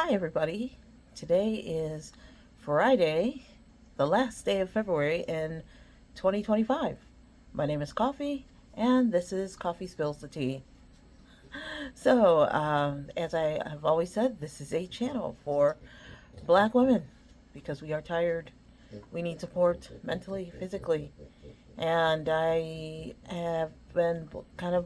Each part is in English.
Hi everybody. Today is Friday, the last day of February in 2025. My name is Coffee, and this is Coffee Spills the Tea. As I have always said, this is a channel for Black women because we are tired. We need support mentally, physically. And I have been kind of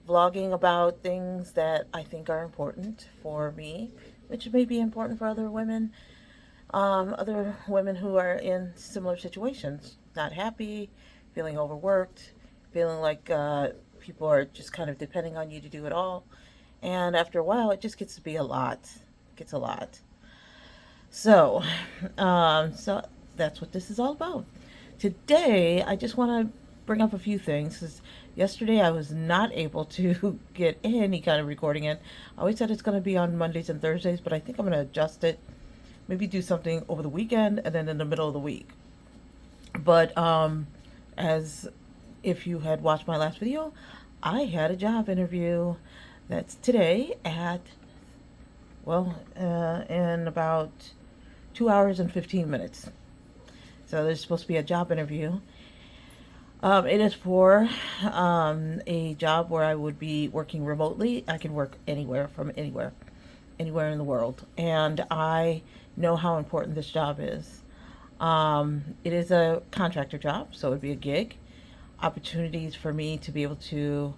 vlogging about things that I think are important for me, which may be important for other women who are in similar situations, not happy, feeling overworked, feeling like people are just kind of depending on you to do it all. And after a while, it just gets to be a lot. It gets a lot. So, so that's what this is all about. Today, I just want to bring up a few things. 'Cause yesterday, I was not able to get any kind of recording in. I always said it's going to be on Mondays and Thursdays, but I think I'm going to adjust it. Maybe do something over the weekend and then in the middle of the week. But as if you had watched my last video, I had a job interview that's today at, in about 2 hours and 15 minutes. So there's supposed to be a job interview. It is for a job where I would be working remotely. I can work anywhere from anywhere, anywhere in the world. And I know how important this job is. It is a contractor job, so it would be a gig. Opportunities for me to be able to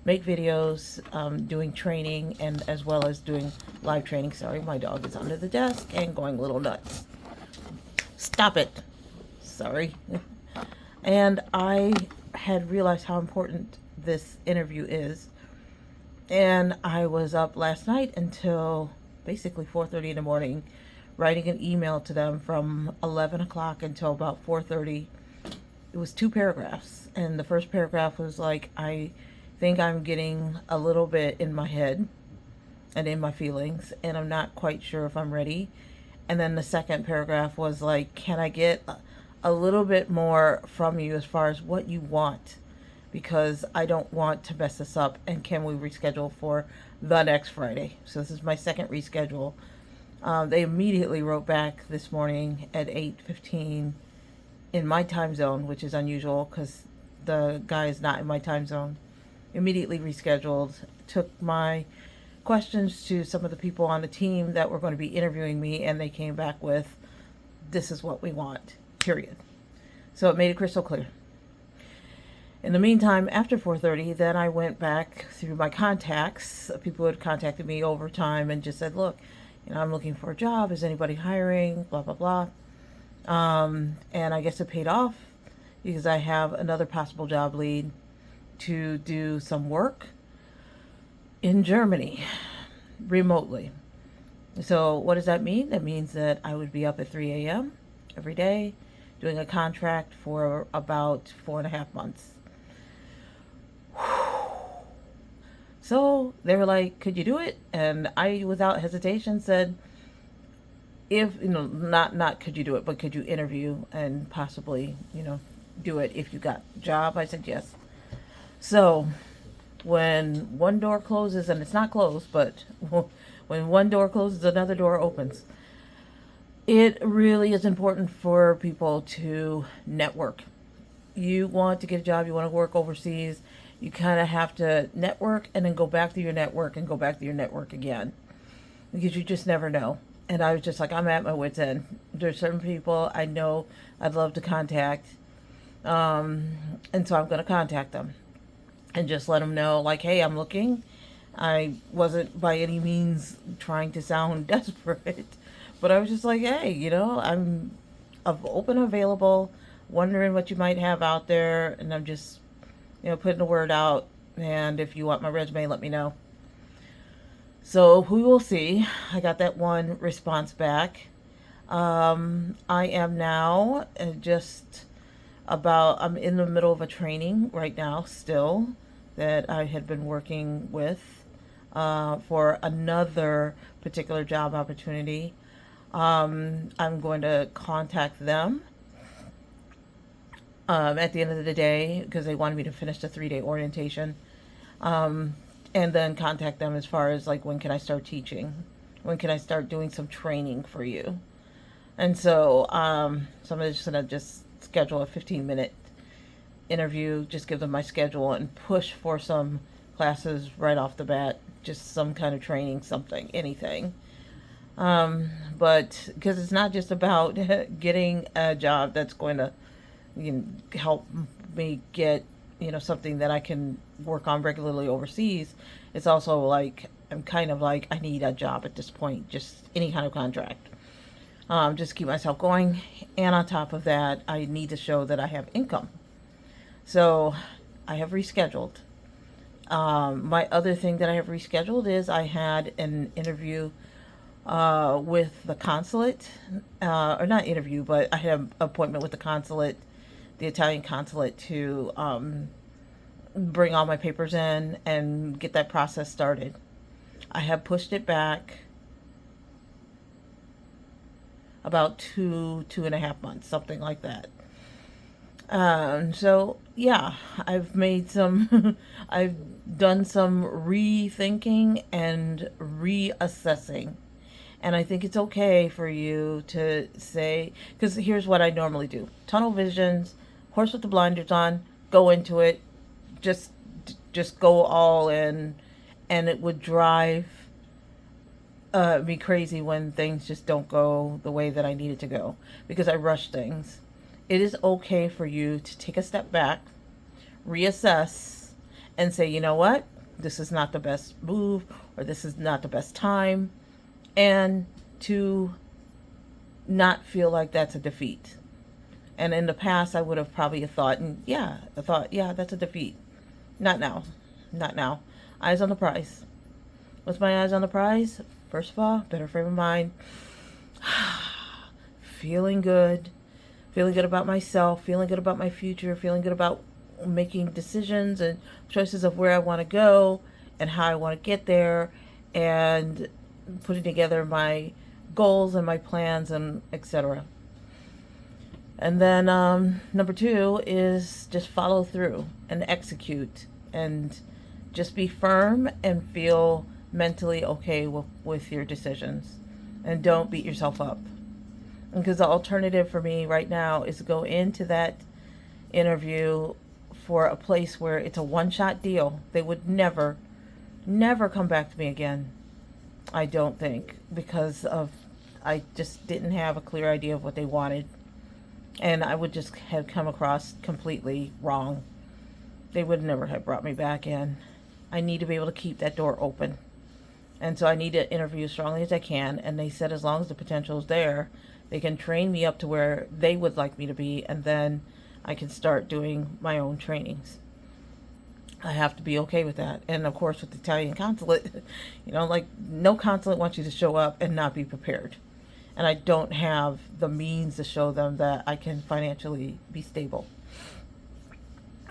make videos, doing training, and as well as doing live training. Sorry, my dog is under the desk and going a little nuts. Stop it. Sorry. And I had realized how important this interview is. And I was up last night until basically 4:30 in the morning, writing an email to them from 11 o'clock until about 4:30. It was 2 paragraphs. And the first paragraph was like, I think I'm getting a little bit in my head and in my feelings, and I'm not quite sure if I'm ready. And then the second paragraph was like, can I get a little bit more from you as far as what you want? Because I don't want to mess this up, and can we reschedule for the next Friday? So this is my second reschedule. They immediately wrote back this morning at 8:15 in my time zone, which is unusual because the guy is not in my time zone. Immediately rescheduled, took my questions to some of the people on the team that were going to be interviewing me, and they came back with, this is what we want, period. So it made it crystal clear. In the meantime, after 4:30, then I went back through my contacts. People had contacted me over time and just said, look, I'm looking for a job. Is anybody hiring? Blah, blah, blah. And I guess it paid off because I have another possible job lead to do some work in Germany remotely. So what does that mean? That means that I would be up at 3 a.m. every day doing a contract for about 4.5 months. So they were like, could you do it? And I, without hesitation, said, if, not could you do it, but could you interview and possibly, do it if you got a job? I said yes. So when one door closes, and it's not closed, but when one door closes, another door opens. It really is important for people to network. You want to get a job, you want to work overseas, you kind of have to network and then go back to your network and go back to your network again, because you just never know. And I was just like, I'm at my wit's end. There's certain people I know I'd love to contact, and so I'm going to contact them and just let them know, like, hey, I'm looking. I wasn't by any means trying to sound desperate, but I was just like, hey, I'm open, available, wondering what you might have out there, and I'm just, putting the word out, and if you want my resume, let me know. So we will see. I got that one response back. I am now I'm in the middle of a training right now still that I had been working with for another particular job opportunity. I'm going to contact them at the end of the day because they wanted me to finish the 3-day orientation, and then contact them as far as like when can I start teaching When can I start doing some training for you? And so, so I'm just gonna just schedule a 15-minute interview, just give them my schedule and push for some classes right off the bat, just some kind of training, something, anything. But because it's not just about getting a job that's going to, help me get, something that I can work on regularly overseas. It's also like, I'm kind of like, I need a job at this point, just any kind of contract. Just to keep myself going. And on top of that, I need to show that I have income. So I have rescheduled. My other thing that I have rescheduled is I had an interview with the consulate, or not interview, but I had an appointment with the consulate, the Italian consulate, to bring all my papers in and get that process started. I have pushed it back about 2.5 months, something like that. So yeah, I've made some, I've done some rethinking and reassessing. And I think it's okay for you to say, because here's what I normally do: tunnel visions, horse with the blinders on, go into it, just, just go all in, and it would drive me crazy when things just don't go the way that I need it to go, because I rush things. It is okay for you to take a step back, reassess, and say, you know what, this is not the best move, or this is not the best time, and to not feel like that's a defeat. And in the past, I would have probably thought, yeah, that's a defeat. Not now. Not now. Eyes on the prize. What's my eyes on the prize? First of all, better frame of mind. Feeling good. Feeling good about myself. Feeling good about my future. Feeling good about making decisions and choices of where I want to go and how I want to get there. And putting together my goals and my plans and etc. And then number 2 is just follow through and execute, and just be firm and feel mentally okay with your decisions, and don't beat yourself up. Because the alternative for me right now is to go into that interview for a place where it's a one-shot deal. They would never come back to me again, I don't think, because of, I just didn't have a clear idea of what they wanted. And I would just have come across completely wrong. They would never have brought me back in. I need to be able to keep that door open. And so I need to interview as strongly as I can. And they said as long as the potential is there, they can train me up to where they would like me to be. And then I can start doing my own trainings. I have to be okay with that. And of course, with the Italian consulate, like, no consulate wants you to show up and not be prepared. And I don't have the means to show them that I can financially be stable.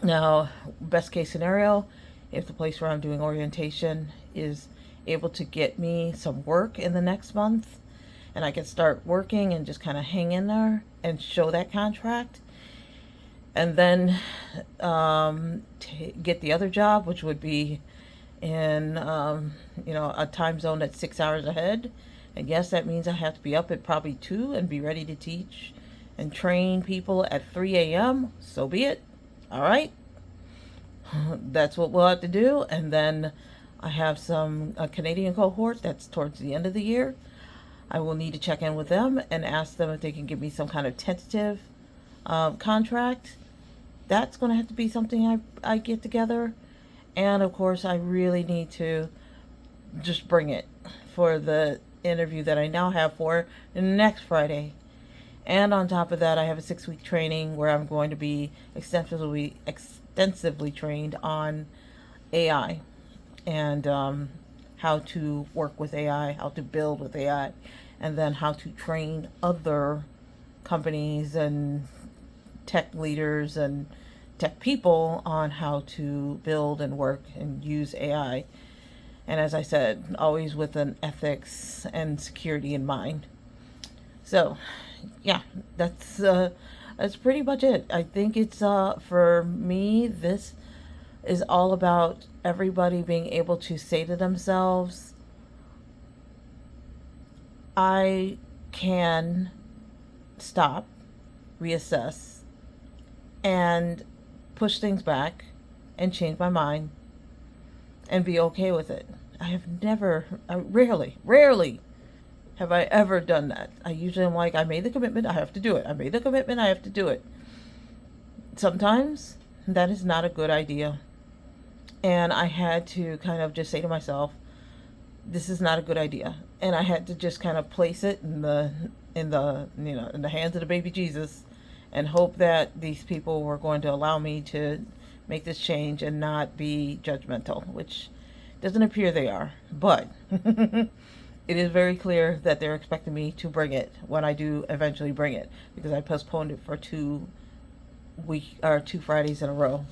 Now, best case scenario, if the place where I'm doing orientation is able to get me some work in the next month, and I can start working and just kind of hang in there and show that contract, and then get the other job, which would be in a time zone that's 6 hours ahead. And yes, that means I have to be up at probably 2 and be ready to teach and train people at 3 a.m. So be it. All right. That's what we'll have to do. And then I have a Canadian cohort that's towards the end of the year. I will need to check in with them and ask them if they can give me some kind of tentative contract. That's going to have to be something I get together. And of course, I really need to just bring it for the interview that I now have for next Friday. And on top of that, I have a 6-week training where I'm going to be extensively trained on AI and how to work with AI, how to build with AI, and then how to train other companies and tech leaders and tech people on how to build and work and use AI. And as I said, always with an ethics and security in mind. So, yeah, that's pretty much it. I think it's for me, this is all about everybody being able to say to themselves, I can stop, reassess, and push things back and change my mind and be okay with it. I have never, rarely have I ever done that. I usually am like, I made the commitment, I have to do it. I made the commitment, I have to do it. Sometimes that is not a good idea. And I had to kind of just say to myself, this is not a good idea. And I had to just kind of place it in the hands of the baby Jesus and hope that these people were going to allow me to make this change and not be judgmental, which doesn't appear they are. But it is very clear that they're expecting me to bring it when I do eventually bring it, because I postponed it for 2 Fridays in a row.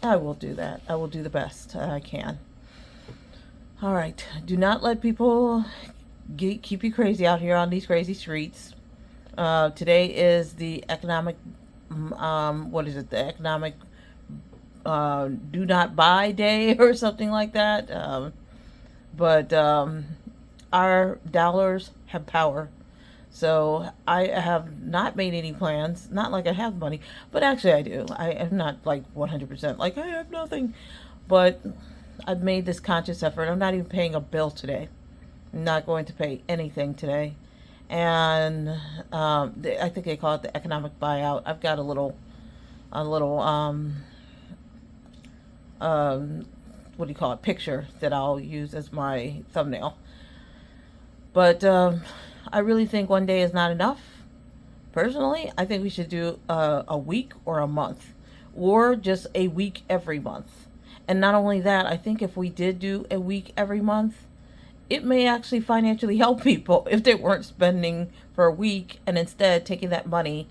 I will do that. I will do the best I can. All right. Do not let people keep you crazy out here on these crazy streets. Today is the economic, the economic do not buy day or something like that. But our dollars have power. So I have not made any plans, not like I have money, but actually I do. I am not like 100% like I have nothing, but I've made this conscious effort. I'm not even paying a bill today. I'm not going to pay anything today. And I think they call it the economic buyout. I've got a little what do you call it, picture that I'll use as my thumbnail. But I really think one day is not enough. Personally, I think we should do a week or a month, or just a week every month. And not only that, I think if we did do a week every month, it may actually financially help people if they weren't spending for a week and instead taking that money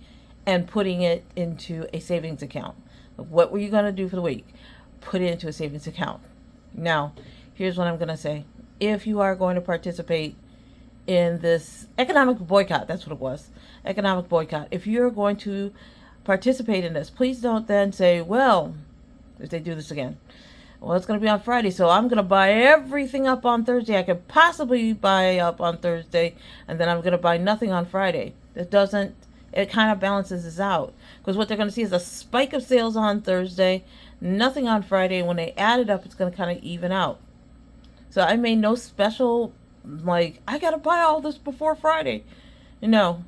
and putting it into a savings account. What were you going to do for the week? Put it into a savings account. Now, here's what I'm going to say. If you are going to participate in this economic boycott, that's what it was, economic boycott. If you're going to participate in this, please don't then say, well, if they do this again, well, it's going to be on Friday, so I'm going to buy everything up on Thursday I could possibly buy up on Thursday, and then I'm going to buy nothing on Friday. It kind of balances this out, because what they're going to see is a spike of sales on Thursday, nothing on Friday. When they add it up, it's going to kind of even out. So I made no special, like, I got to buy all this before Friday. No.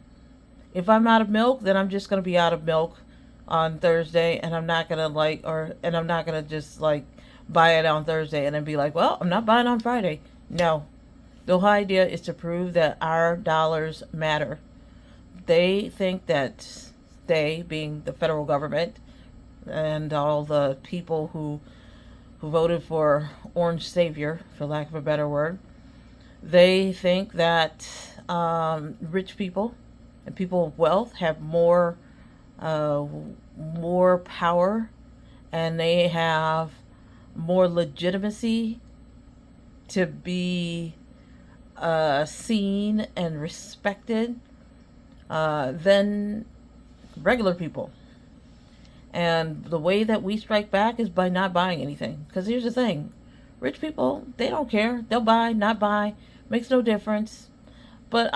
If I'm out of milk, then I'm just going to be out of milk on Thursday, and I'm not going to just buy it on Thursday and then be like, well, I'm not buying on Friday. No. The whole idea is to prove that our dollars matter. They think that they, being the federal government and all the people who voted for Orange Savior, for lack of a better word, they think that rich people and people of wealth have more power, and they have more legitimacy to be seen and respected than regular people. And the way that we strike back is by not buying anything. Because here's the thing. Rich people, they don't care. They'll buy, not buy. Makes no difference. But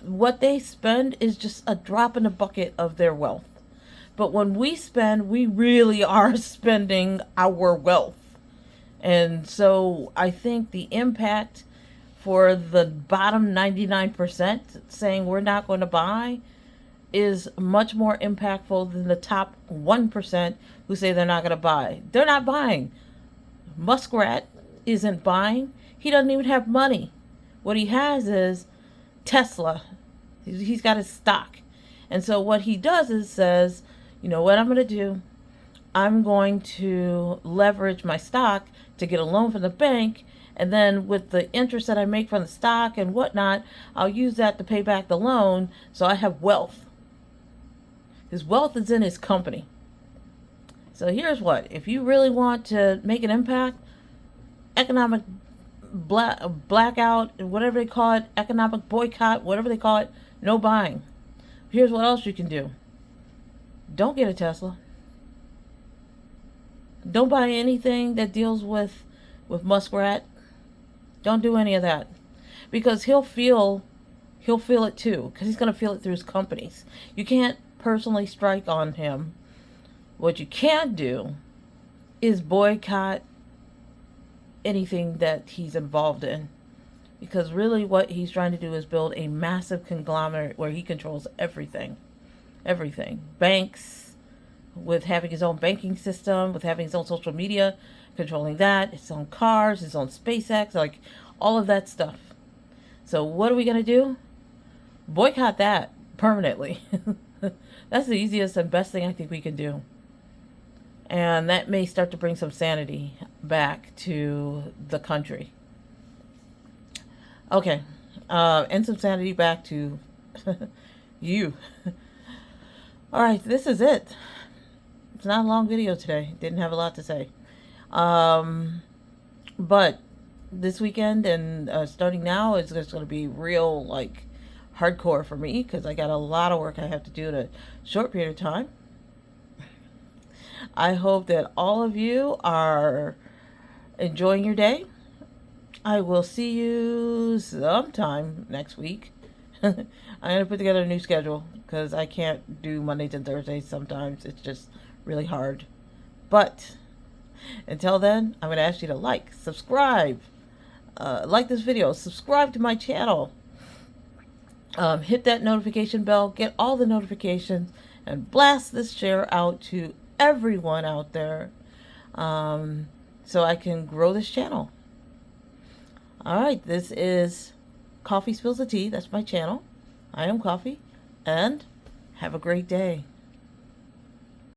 what they spend is just a drop in the bucket of their wealth. But when we spend, we really are spending our wealth. And so I think the impact for the bottom 99% saying we're not going to buy is much more impactful than the top 1% who say they're not going to buy. They're not buying. Muskrat isn't buying. He doesn't even have money. What he has is Tesla. He's got his stock. And so what he does is says, you know what I'm going to do? I'm going to leverage my stock to get a loan from the bank, and then with the interest that I make from the stock and whatnot, I'll use that to pay back the loan, so I have wealth. His wealth is in his company. So here's what. If you really want to make an impact, economic blackout, whatever they call it, economic boycott, whatever they call it, no buying. Here's what else you can do. Don't get a Tesla. Don't buy anything that deals with Muskrat. Don't do any of that. because he'll feel it too, because he's going to feel it through his companies. You can't personally strike on him. What you can do is boycott anything that he's involved in, because really what he's trying to do is build a massive conglomerate where he controls everything. Banks, with having his own banking system, with having his own social media, controlling that, his own cars, his own SpaceX, like all of that stuff. So what are we going to do? Boycott that permanently. That's the easiest and best thing I think we can do. And that may start to bring some sanity back to the country. Okay. And some sanity back to you. All right, this is it. It's not a long video today. Didn't have a lot to say. But this weekend and starting now is just going to be real, like, hardcore for me, because I got a lot of work I have to do in a short period of time. I hope that all of you are enjoying your day. I will see you sometime next week. I'm going to put together a new schedule, because I can't do Mondays and Thursdays sometimes. It's just really hard. But until then, I'm going to ask you to like, subscribe, like this video, subscribe to my channel, hit that notification bell, get all the notifications, and blast this share out to everyone out there, so I can grow this channel. All right, this is Koffee Spills the Tea. That's my channel. I am Koffee, and have a great day.